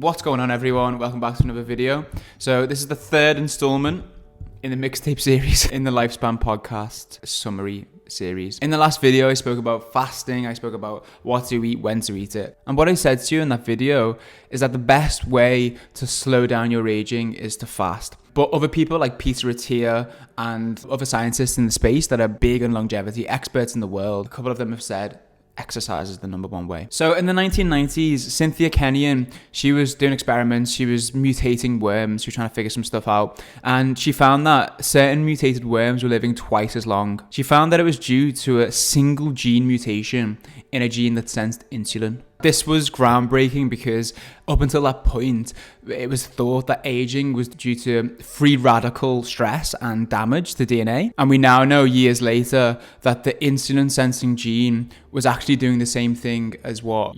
What's going on, everyone? Welcome back to another video. So this is the third installment in the mixtape series in the Lifespan podcast summary series. In the last video, I spoke about fasting. I spoke about what to eat, when to eat it. And what I said to you in that video is that the best way to slow down your aging is to fast. But other people like Peter Attia and other scientists in the space that are big on longevity, experts in the world, a couple of them have said exercise is the number one way. So in the 1990s, Cynthia Kenyon, she was doing experiments. She was mutating worms. She was trying to figure some stuff out. And she found that certain mutated worms were living twice as long. She found that it was due to a single gene mutation in a gene that sensed insulin. This was groundbreaking because up until that point, it was thought that aging was due to free radical stress and damage to DNA. And we now know years later that the insulin sensing gene was actually doing the same thing as what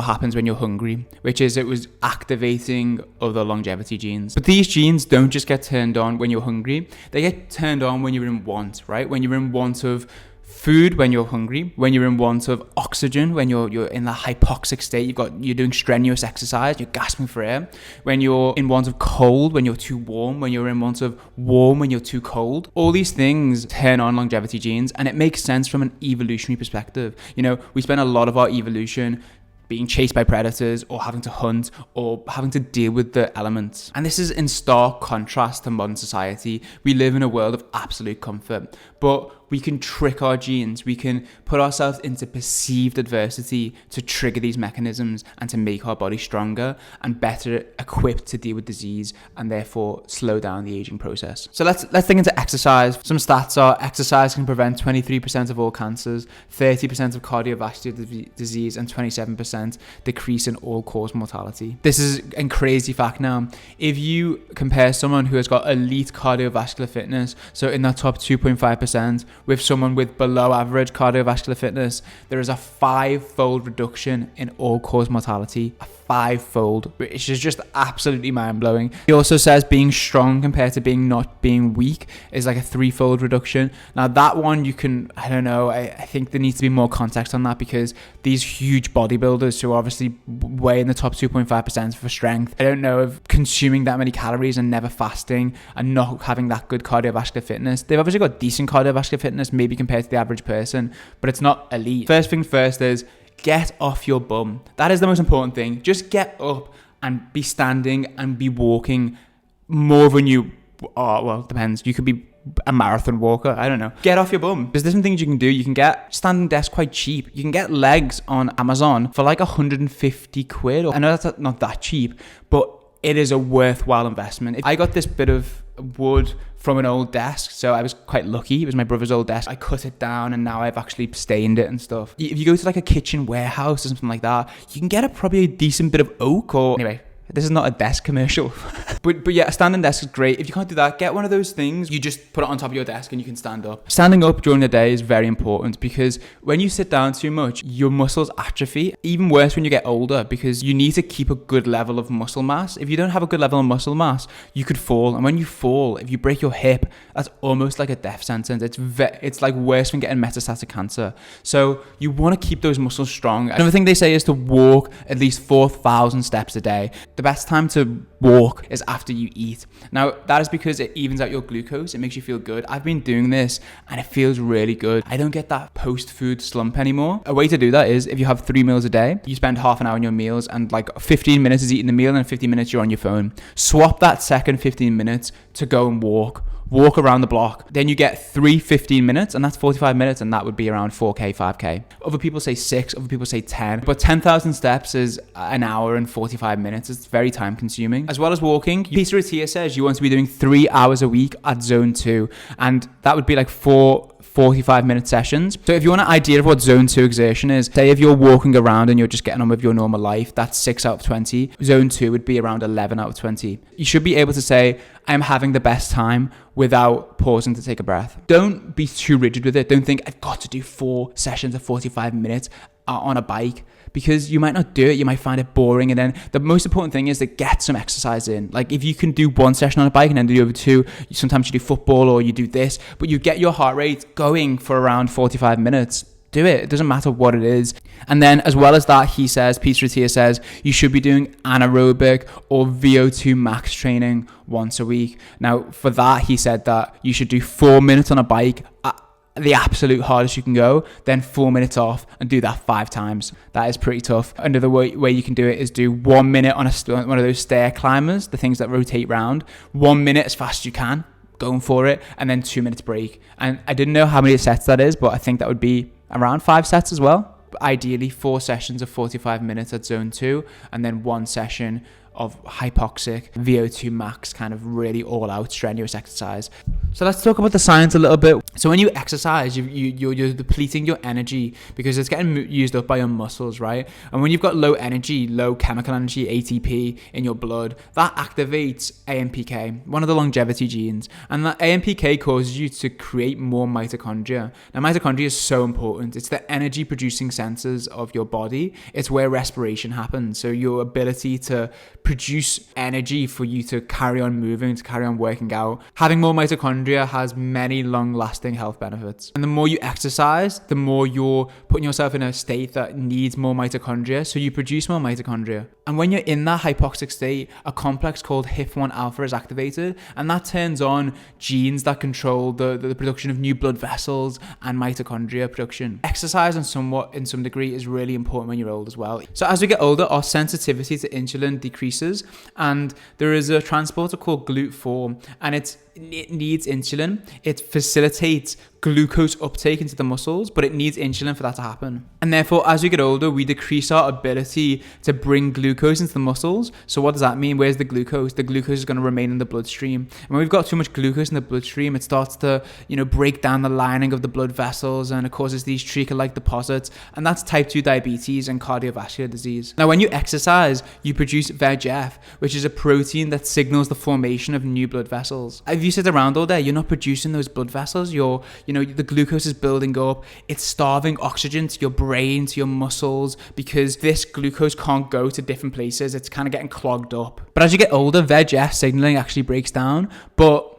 happens when you're hungry, which is it was activating other longevity genes. But these genes don't just get turned on when you're hungry. They get turned on when you're in want, right? When you're in want of food, when you're hungry, when you're in want of oxygen, when you're in that hypoxic state, you're doing strenuous exercise, you're gasping for air, when you're in want of cold, when you're too warm, when you're in want of warm, when you're too cold. All these things turn on longevity genes, and it makes sense from an evolutionary perspective. We spend a lot of our evolution being chased by predators or having to hunt or having to deal with the elements. And this is in stark contrast to modern society. We live in a world of absolute comfort, but we can trick our genes. We can put ourselves into perceived adversity to trigger these mechanisms and to make our body stronger and better equipped to deal with disease and therefore slow down the aging process. So let's dig into exercise. Some stats are exercise can prevent 23% of all cancers, 30% of cardiovascular disease, and 27% decrease in all-cause mortality. This is a crazy fact now. If you compare someone who has got elite cardiovascular fitness, so in that top 2.5%, with someone with below average cardiovascular fitness, there is a 5-fold reduction in all-cause mortality. A 5-fold, which is just absolutely mind-blowing. He also says being strong compared to not being weak is like a 3-fold reduction. Now that one I think there needs to be more context on that, because these huge bodybuilders who are obviously way in the top 2.5% for strength, I don't know if consuming that many calories and never fasting and not having that good cardiovascular fitness, they've obviously got decent cardiovascular fitness maybe compared to the average person, but it's not elite. First thing first is get off your bum. That is the most important thing. Just get up and be standing and be walking more than you are. Well, it depends. You could be a marathon walker. I don't know. Get off your bum. There's different things you can do. You can get standing desk quite cheap. You can get legs on Amazon for like 150 quid. I know that's not that cheap, but it is a worthwhile investment. I got this bit of wood from an old desk, so I was quite lucky. It was my brother's old desk. I cut it down and now I've actually stained it and stuff. If you go to like a kitchen warehouse or something like that, you can get probably a decent bit of oak. Or anyway, this is not a desk commercial. but yeah, a standing desk is great. If you can't do that, get one of those things. You just put it on top of your desk and you can stand up. Standing up during the day is very important, because when you sit down too much, your muscles atrophy. Even worse when you get older, because you need to keep a good level of muscle mass. If you don't have a good level of muscle mass, you could fall. And when you fall, if you break your hip, that's almost like a death sentence. It's like worse than getting metastatic cancer. So you want to keep those muscles strong. Another thing they say is to walk at least 4,000 steps a day. The best time to walk is after you eat. Now, that is because it evens out your glucose. It makes you feel good. I've been doing this and it feels really good. I don't get that post-food slump anymore. A way to do that is if you have 3 meals a day, you spend half an hour on your meals and like 15 minutes is eating the meal and 15 minutes you're on your phone. Swap that second 15 minutes to go and walk around the block. Then you get 3 15 minutes, and that's 45 minutes, and that would be around 4K, 5K. Other people say 6, other people say 10, but 10,000 steps is an hour and 45 minutes. It's very time consuming. As well as walking, Peter Attia says you want to be doing 3 hours a week at zone 2, and that would be like 4 45-minute sessions. So if you want an idea of what zone 2 exertion is, say if you're walking around and you're just getting on with your normal life, that's 6 out of 20. Zone 2 would be around 11 out of 20. You should be able to say, I'm having the best time without pausing to take a breath. Don't be too rigid with it. Don't think I've got to do 4 sessions of 45 minutes on a bike, because you might not do it. You might find it boring. And then the most important thing is to get some exercise in. Like if you can do 1 session on a bike and then do the other 2, sometimes you do football or you do this, but you get your heart rate going for around 45 minutes. do it. It doesn't matter what it is. And then as well as that, he says, Peter Attia says, you should be doing anaerobic or VO2 max training once a week. Now for that, he said that you should do 4 minutes on a bike at the absolute hardest you can go, then 4 minutes off, and do that 5 times. That is pretty tough. Another way you can do it is do 1 minute on one of those stair climbers, the things that rotate round. 1 minute as fast as you can, going for it, and then 2 minutes break. And I didn't know how many sets that is, but I think that would be around 5 sets as well. Ideally 4 sessions of 45 minutes at zone 2, and then 1 session of hypoxic VO2 max, kind of really all out strenuous exercise. So let's talk about the science a little bit. So when you exercise, you're depleting your energy because it's getting used up by your muscles, right? And when you've got low energy, low chemical energy, ATP in your blood, that activates AMPK, one of the longevity genes. And that AMPK causes you to create more mitochondria. Now mitochondria is so important. It's the energy producing sensors of your body. It's where respiration happens. So your ability to produce energy for you to carry on moving, to carry on working out. Having more mitochondria has many long-lasting health benefits. And the more you exercise, the more you're putting yourself in a state that needs more mitochondria, so you produce more mitochondria. And when you're in that hypoxic state, a complex called HIF1 alpha is activated, and that turns on genes that control the production of new blood vessels and mitochondria production. Exercise in some degree is really important when you're old as well. So as we get older, our sensitivity to insulin decreases, and there is a transporter called GLUT4, and it needs insulin. It facilitates glucose uptake into the muscles, but it needs insulin for that to happen. And therefore, as we get older, we decrease our ability to bring glucose into the muscles. So what does that mean? Where's the glucose? The glucose is going to remain in the bloodstream. And when we've got too much glucose in the bloodstream, it starts to, break down the lining of the blood vessels, and it causes these treacle-like deposits. And that's type 2 diabetes and cardiovascular disease. Now, when you exercise, you produce VEGF, which is a protein that signals the formation of new blood vessels. If you sit around all day, you're not producing those blood vessels. The glucose is building up. It's starving oxygen to your brain, to your muscles, because this glucose can't go to different places. It's kind of getting clogged up. But as you get older, VEGF signaling actually breaks down. But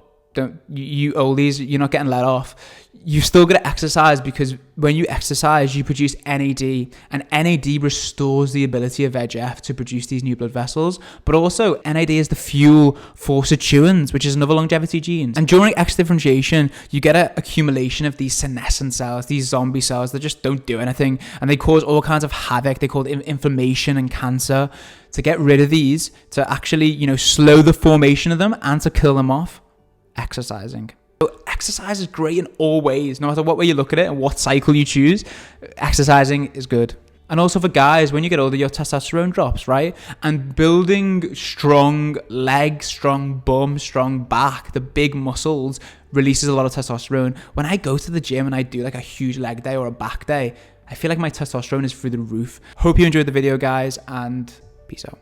you oldies, you're not getting let off. You still got to exercise, because when you exercise, you produce NAD, and NAD restores the ability of VEGF to produce these new blood vessels. But also, NAD is the fuel for sirtuins, which is another longevity gene. And during X differentiation, you get an accumulation of these senescent cells, these zombie cells that just don't do anything, and they cause all kinds of havoc. They cause inflammation and cancer. To get rid of these, to actually, slow the formation of them and to kill them off, exercising. So exercise is great in all ways, no matter what way you look at it and what cycle you choose. Exercising is good. And also for guys, when you get older, your testosterone drops, right? And building strong legs, strong bum, strong back, the big muscles, releases a lot of testosterone. When I go to the gym and I do like a huge leg day or a back day, I feel like my testosterone is through the roof. Hope you enjoyed the video, guys, and peace out.